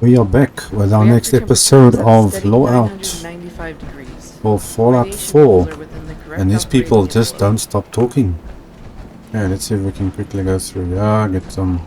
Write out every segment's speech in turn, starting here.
We are back with our next episode of LoreOut for Fallout 4, and these people just don't stop talking. Yeah, let's see if we can quickly go through. Yeah, get some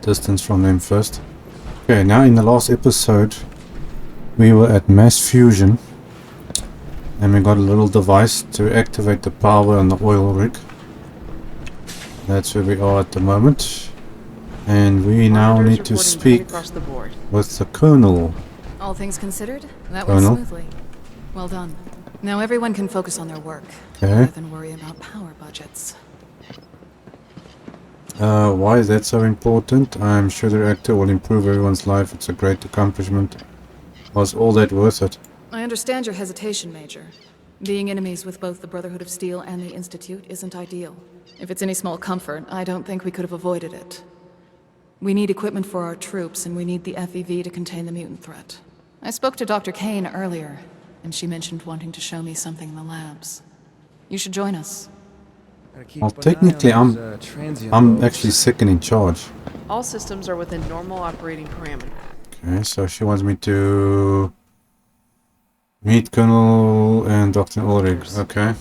distance from them first. Okay, now in the last episode we were at mass fusion and we got a little device to activate the power on the oil rig. That's where we are at the moment. And we now need to speak with the Colonel. All things considered, that went smoothly. Well done. Now everyone can focus on their work, rather than worry about power budgets. Why is that so important? I'm sure the reactor will improve everyone's life. It's a great accomplishment. Was all that worth it? I understand your hesitation, Major. Being enemies with both the Brotherhood of Steel and the Institute isn't ideal. If it's any small comfort, I don't think we could have avoided it. We need equipment for our troops, and we need the FEV to contain the mutant threat. I spoke to Dr. Kane earlier, and she mentioned wanting to show me something in the labs. You should join us. Well, technically, I'm actually second in charge. All systems are within normal operating parameters. Okay, so she wants me to meet Colonel and Dr. Ulrich. Okay.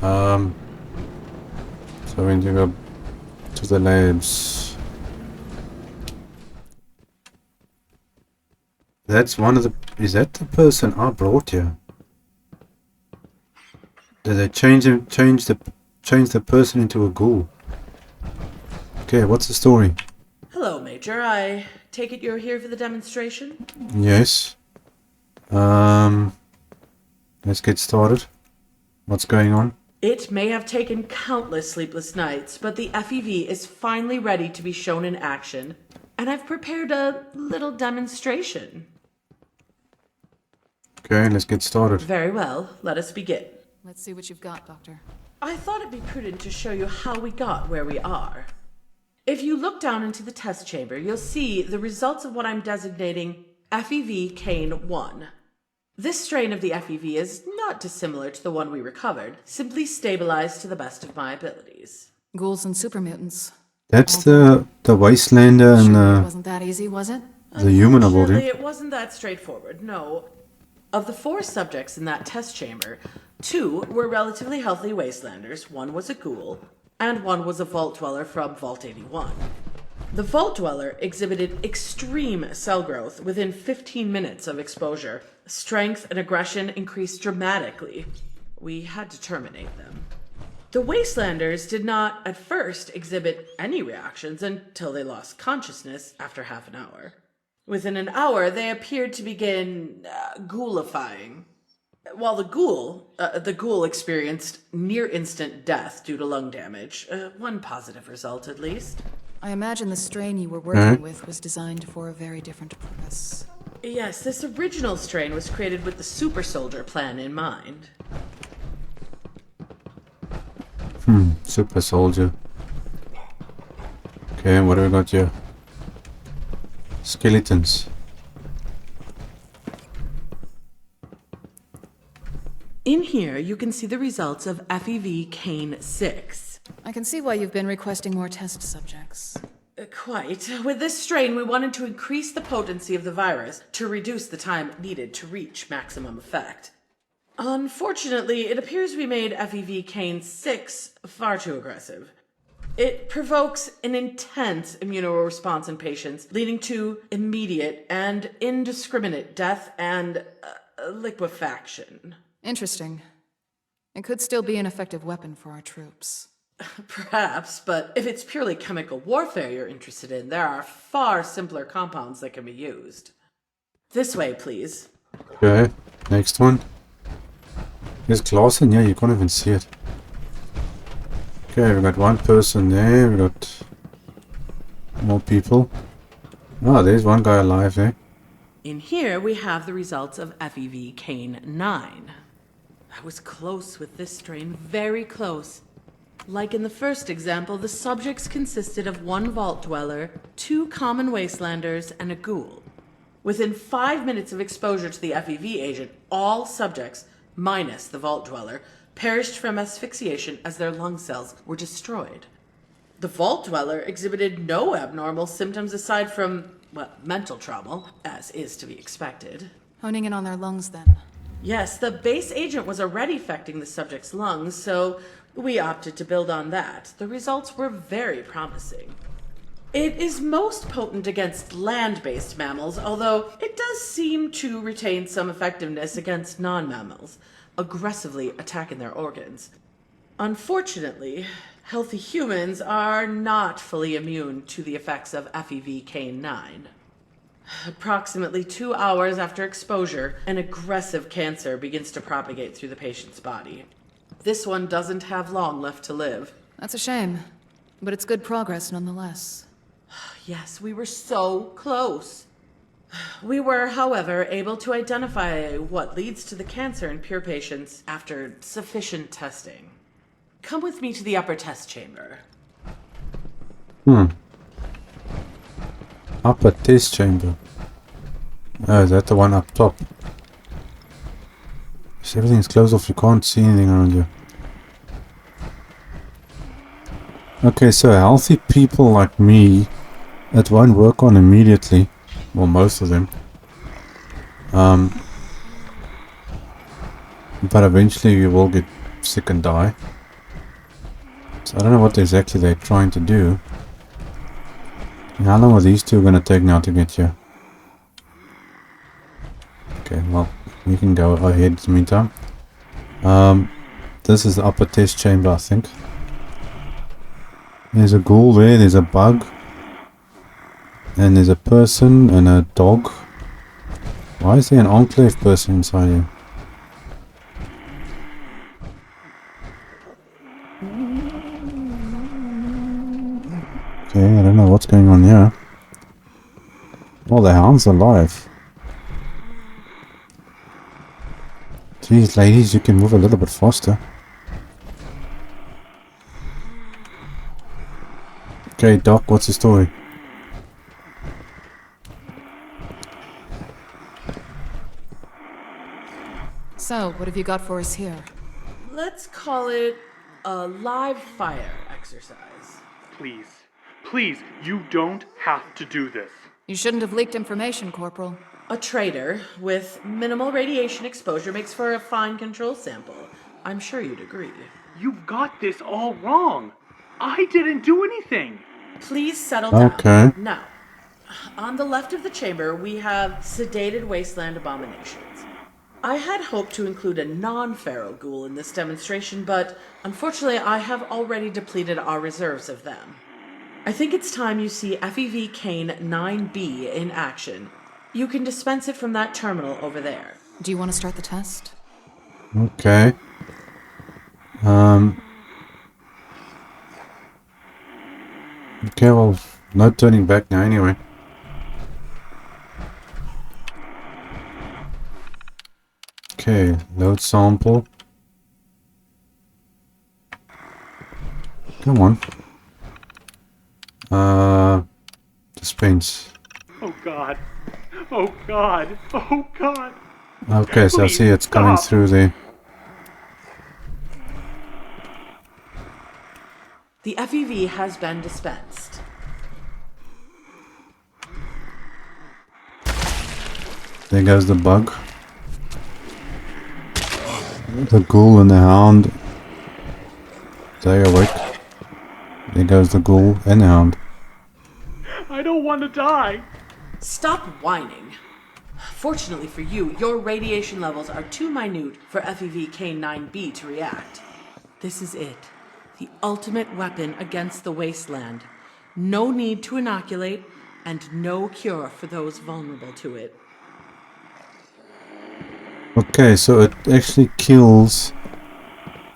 So we need to go to the labs. That's one of the... Is that the person I brought here? Did they change the person into a ghoul? Okay, what's the story? Hello, Major. I take it you're here for the demonstration? Yes. Let's get started. What's going on? It may have taken countless sleepless nights, but the FEV is finally ready to be shown in action, and I've prepared a little demonstration. Okay, let's get started. Very well. Let us begin. Let's see what you've got, Doctor. I thought it'd be prudent to show you how we got where we are. If you look down into the test chamber, you'll see the results of what I'm designating FEV Kane 1. This strain of the FEV is not dissimilar to the one we recovered, simply stabilized to the best of my abilities. Ghouls and super mutants. That's the Wastelander and Sure, wasn't that easy, was it? the human aboard him. It wasn't that straightforward, no. Of the 4 subjects in that test chamber, 2 were relatively healthy wastelanders, 1 was a ghoul, and 1 was a vault dweller from Vault 81. The vault dweller exhibited extreme cell growth within 15 minutes of exposure. Strength and aggression increased dramatically. We had to terminate them. The wastelanders did not at first exhibit any reactions until they lost consciousness after half an hour. Within an hour, they appeared to begin ghoulifying. While the ghoul experienced near-instant death due to lung damage. One positive result, at least. I imagine the strain you were working with was designed for a very different purpose. Yes, this original strain was created with the super soldier plan in mind. Super soldier. Okay, what do we got here? Skeletons. In here, you can see the results of FEV Kane 6. I can see why you've been requesting more test subjects. Quite. With this strain, we wanted to increase the potency of the virus to reduce the time needed to reach maximum effect. Unfortunately, it appears we made FEV Kane 6 far too aggressive. It provokes an intense immunoresponse in patients, leading to immediate and indiscriminate death and liquefaction. Interesting. It could still be an effective weapon for our troops. Perhaps, but if it's purely chemical warfare you're interested in, there are far simpler compounds that can be used. This way, please. Okay, next one. There's glass in here, you can't even see it. Okay, we got one person there, we got more people. Oh, there's one guy alive there. In here, we have the results of FEV Kane 9. I was close with this strain, very close. Like in the first example, the subjects consisted of 1 vault dweller, 2 common wastelanders, and a ghoul. Within 5 minutes of exposure to the FEV agent, all subjects, minus the vault dweller, perished from asphyxiation as their lung cells were destroyed. The vault dweller exhibited no abnormal symptoms aside from well, mental trauma, as is to be expected. Honing in on their lungs, then. Yes, the base agent was already affecting the subject's lungs, so we opted to build on that. The results were very promising. It is most potent against land-based mammals, although it does seem to retain some effectiveness against non-mammals, aggressively attacking their organs. Unfortunately, healthy humans are not fully immune to the effects of FEV-K9. Approximately 2 hours after exposure, an aggressive cancer begins to propagate through the patient's body. This one doesn't have long left to live. That's a shame, but it's good progress nonetheless. Yes, we were so close. We were, however, able to identify what leads to the cancer in pure patients after sufficient testing. Come with me to the upper test chamber. Upper test chamber. Oh, is that the one up top? So everything's closed off, you can't see anything around you. Okay, so healthy people like me, it won't work on immediately. Well, most of them. But eventually you will get sick and die. So I don't know what exactly they're trying to do. How long are these two going to take now to get here? Okay, well, we can go ahead in the meantime. This is the upper test chamber, I think. There's a ghoul there, there's a bug. And there's a person and a dog. Why is there an enclave person inside here? Okay, I don't know what's going on here. Oh, the hound's alive. Jeez, ladies, you can move a little bit faster. Okay, Doc, what's the story? So, what have you got for us here? Let's call it a live fire exercise. Please, please, you don't have to do this. You shouldn't have leaked information, Corporal. A traitor with minimal radiation exposure makes for a fine control sample. I'm sure you'd agree. You've got this all wrong. I didn't do anything. Please settle down. Okay. Now, on the left of the chamber, we have sedated wasteland abominations. I had hoped to include a non-feral ghoul in this demonstration, but unfortunately I have already depleted our reserves of them. I think it's time you see FEV Kane 9B in action. You can dispense it from that terminal over there. Do you want to start the test? Okay. Okay, well, no turning back now anyway. Okay, load sample. Come on. Dispense. Oh God. Oh God. Oh God. Okay, so I Please, see it's coming stop. through there. The FEV has been dispensed. There goes the bug. The ghoul and the hound. Stay awake. There goes the ghoul and the hound. I don't want to die. Stop whining. Fortunately for you, your radiation levels are too minute for FEV K9B to react. This is it. The ultimate weapon against the wasteland. No need to inoculate, and no cure for those vulnerable to it. Okay, so it actually kills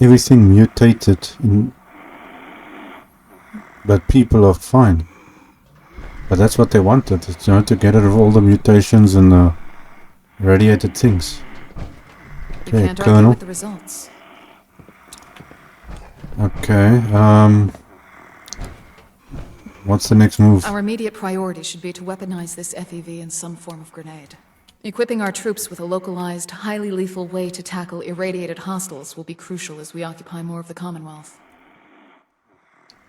everything mutated, but people are fine. But that's what they wanted, you know, to get rid of all the mutations and the radiated things. You Okay, can't argue Colonel. with the results. Okay, what's the next move? Our immediate priority should be to weaponize this FEV in some form of grenade. Equipping our troops with a localized, highly lethal way to tackle irradiated hostiles will be crucial as we occupy more of the Commonwealth.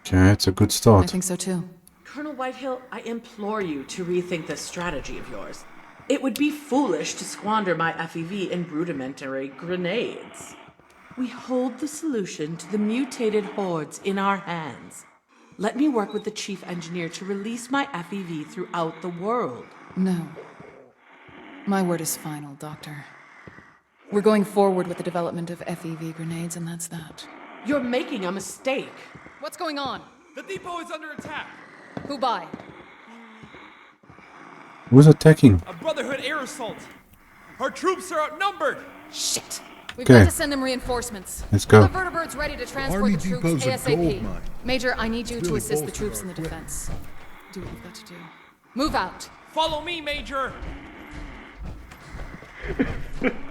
Okay, it's a good I start. think so too. Colonel Whitehill, I implore you to rethink this strategy of yours. It would be foolish to squander my FEV in rudimentary grenades. We hold the solution to the mutated hordes in our hands. Let me work with the chief engineer to release my FEV throughout the world. No. My word is final, Doctor. We're going forward with the development of FEV grenades, and that's that. You're making a mistake. What's going on? The depot is under attack. Who by? Who's attacking? A Brotherhood air assault. Our troops are outnumbered. Shit! We've Okay. got to send them reinforcements. Let's go. The vertibirds ready to transport Army the troops depot's a ASAP. gold mine. Major, I need you to really assist the bolstered troops our in the equipment. defense. Do what you've got to do. Move out. Follow me, Major.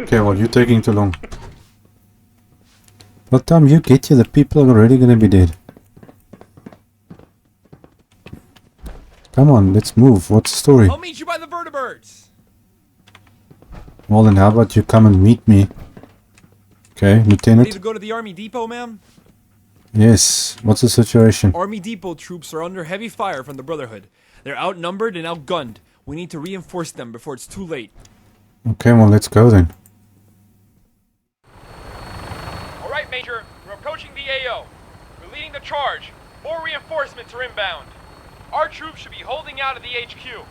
Okay, well, you're taking too long. By the time you get here, the people are already gonna be dead. Come on, let's move. What's the story? I'll meet you by the vertibirds. Well, then how about you come and meet me? Okay, Ready Lieutenant? to go to the Army depot, ma'am? Yes, what's the situation? Army depot troops are under heavy fire from the Brotherhood. They're outnumbered and outgunned. We need to reinforce them before it's too late. Okay, well, let's go then. All right, Major. We're approaching the AO. We're leading the charge. More reinforcements are inbound. Our troops should be holding out of the HQ.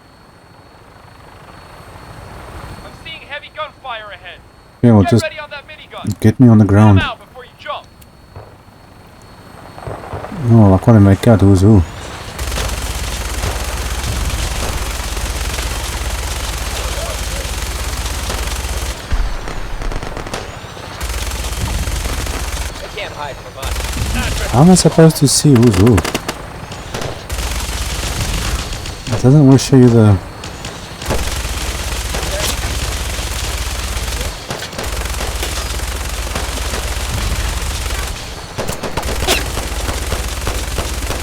I'm seeing heavy gunfire ahead. Yeah, well, Get just ready on that minigun. get me on the Come ground. out before you jump. Oh, I can't make out who's who. They can't hide from us. How am I supposed to see who's who? It doesn't want to show you the...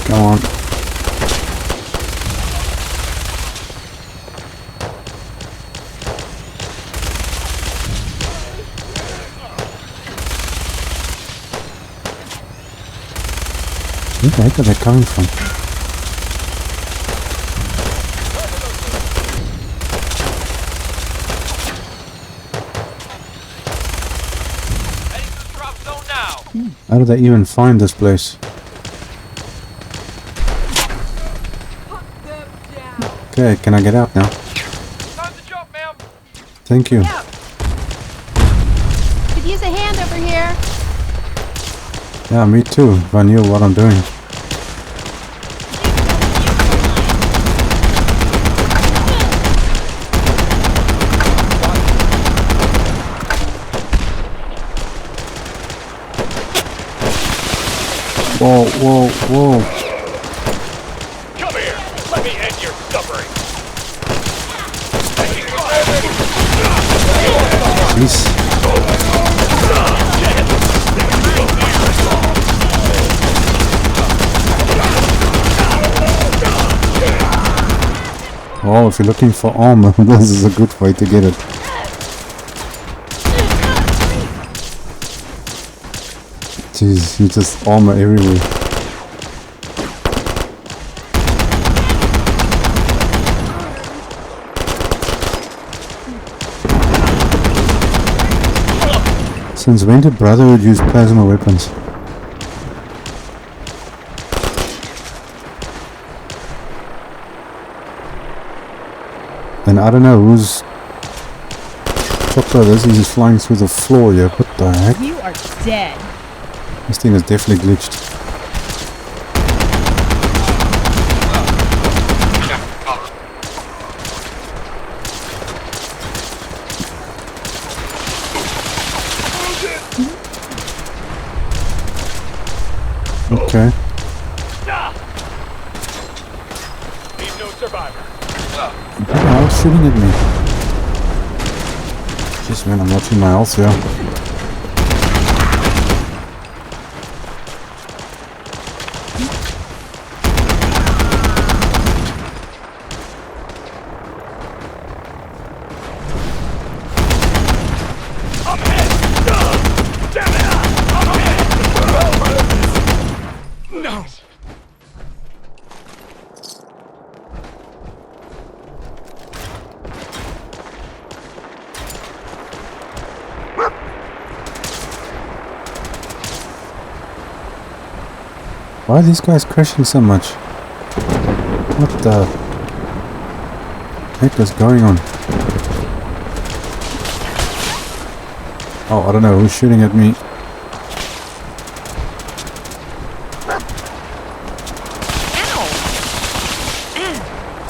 Go on. Where the heck are they coming from? Heading to the drop zone now. How did they even find this place? Okay, can I get out now? Time to jump, ma'am. Thank you. Could use a hand over here. Yeah, me too, if I knew what I'm doing. Whoa, whoa, whoa. Come here. Let me end your suffering. Jeez. Well, if you're looking for armor, this is a good way to get it. Jeez, you just armor everywhere. Since when did Brotherhood use plasma weapons? And I don't know who's chocolate this. He's just flying through the floor here. What the heck? You are dead. This thing is definitely glitched. Okay. Leave no survivor. What the hell shooting at me? Jeez man, I'm watching my health here. Why are these guys crashing so much? What the heck is going on? Oh, I don't know who's shooting at me.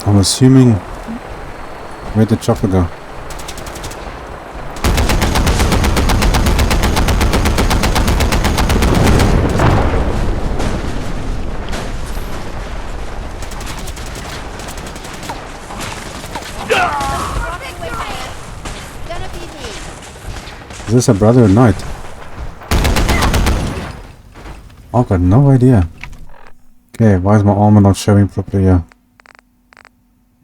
I'm assuming... Where'd the chopper go? Is this a brother or night? I've got no idea. Okay, why is my armor not showing properly here?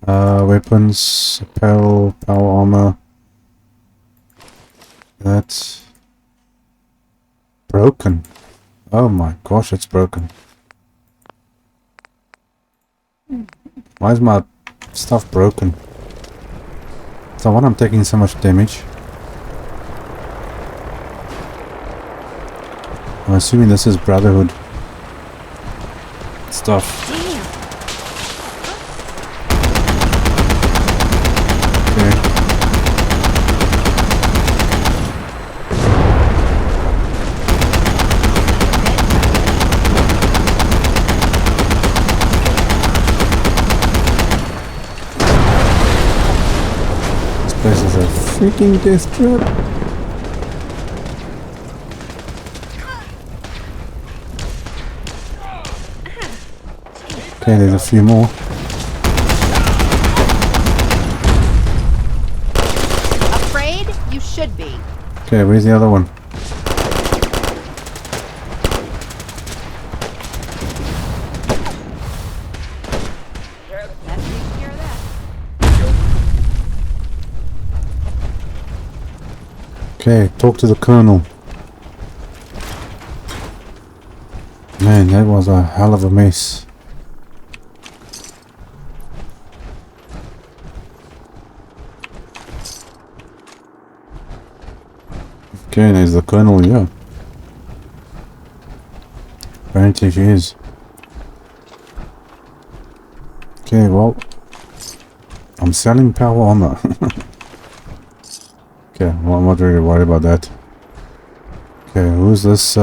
Weapons, apparel, power armor. That's broken. Oh my gosh, it's broken. Why is my stuff broken? So what, I'm taking so much damage. I'm assuming this is Brotherhood stuff. Okay. This place is a freaking death trap. Okay, there's a few more. Afraid? You should be. Okay, where's the other one? That takes care of that. Okay, talk to the Colonel. Man, that was a hell of a mess. Okay, there's the Colonel here. Apparently she is. Okay, well, I'm selling power armor. Okay, well, I'm not really worried about that. Okay, who's this,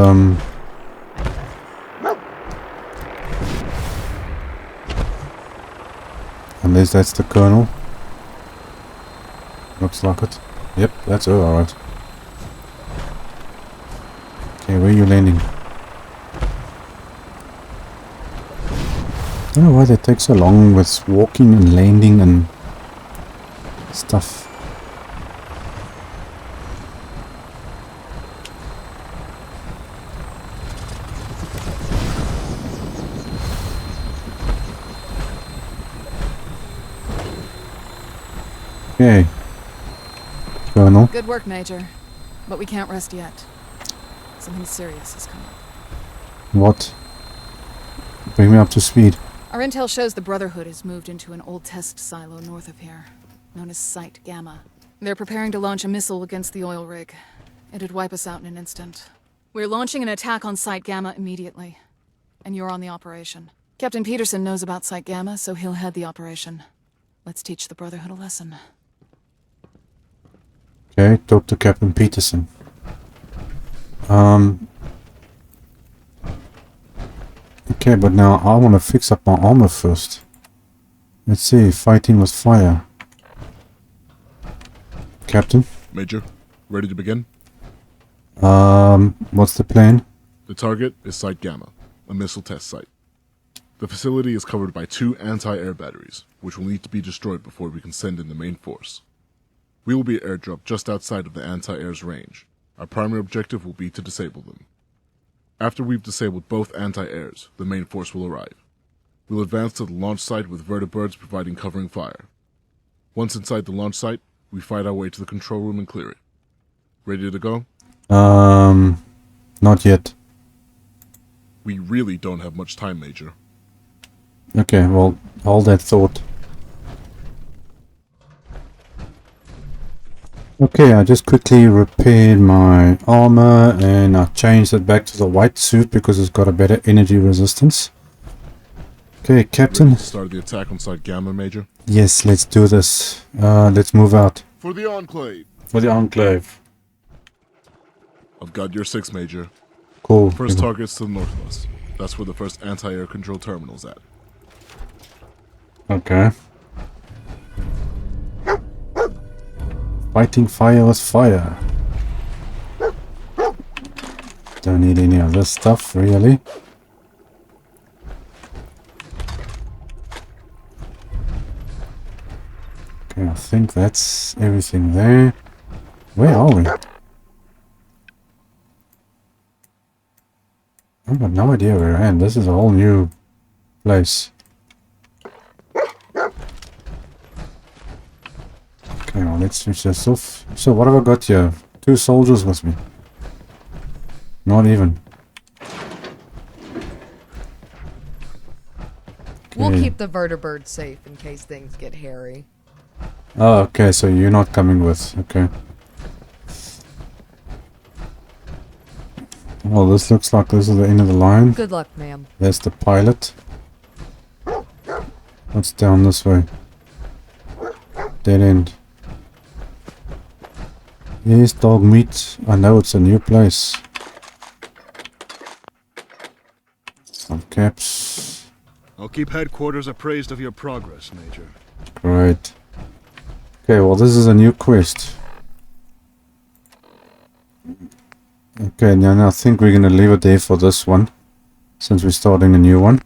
unless that's the Colonel. Looks like it. Yep, that's her, alright. Okay, where are you landing? I don't know why they take so long with walking and landing and stuff. Okay. Colonel. Good work, Major. But we can't rest yet. Something serious has come up. What? Bring me up to speed. Our intel shows the Brotherhood has moved into an old test silo north of here, known as Site Gamma. They're preparing to launch a missile against the oil rig. It'd wipe us out in an instant. We're launching an attack on Site Gamma immediately. And you're on the operation. Captain Peterson knows about Site Gamma, so he'll head the operation. Let's teach the Brotherhood a lesson. Okay, talk to Captain Peterson. Okay, but now I want to fix up my armor first. Let's see, fighting with fire. Captain? Major, ready to begin? What's the plan? The target is Site Gamma, a missile test site. The facility is covered by 2 anti-air batteries, which will need to be destroyed before we can send in the main force. We will be airdropped just outside of the anti-air's range. Our primary objective will be to disable them. After we've disabled both anti-airs, the main force will arrive. We'll advance to the launch site with vertibirds providing covering fire. Once inside the launch site, we fight our way to the control room and clear it. Ready to go? Not yet. We really don't have much time, Major. Okay, well, hold that thought. Okay, I just quickly repaired my armor and I changed it back to the white suit because it's got a better energy resistance. Okay, Captain. Ready to start the attack on Site Gamma, Major? Yes, let's do this. Let's move out. For the Enclave. For the Enclave. I've got your 6, Major. Cool. First target's to the northwest. That's where the first anti-air control terminal's at. Okay. Fighting fire with fire. Don't need any of this stuff, really. Okay, I think that's everything there. Where are we? I've got no idea where I am. This is a whole new place. Okay, well, let's switch this off. So, what have I got here? 2 soldiers with me. Not even. We'll Okay. keep the vertibird safe in case things get hairy. Oh, okay, so you're not coming with. Okay. Well, this looks like this is the end of the line. Good luck, ma'am. There's the pilot. What's down this way? Dead end. Yes, dog meat. I know it's a new place. Some caps. I'll keep headquarters appraised of your progress, Major. Great. Okay, well, this is a new quest. Okay, now I think we're gonna leave it there for this one, since we're starting a new one.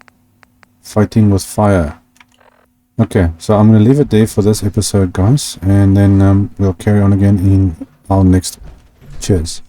Fighting with fire. Okay, so I'm gonna leave it there for this episode, guys, and then we'll carry on again in our next. Cheers.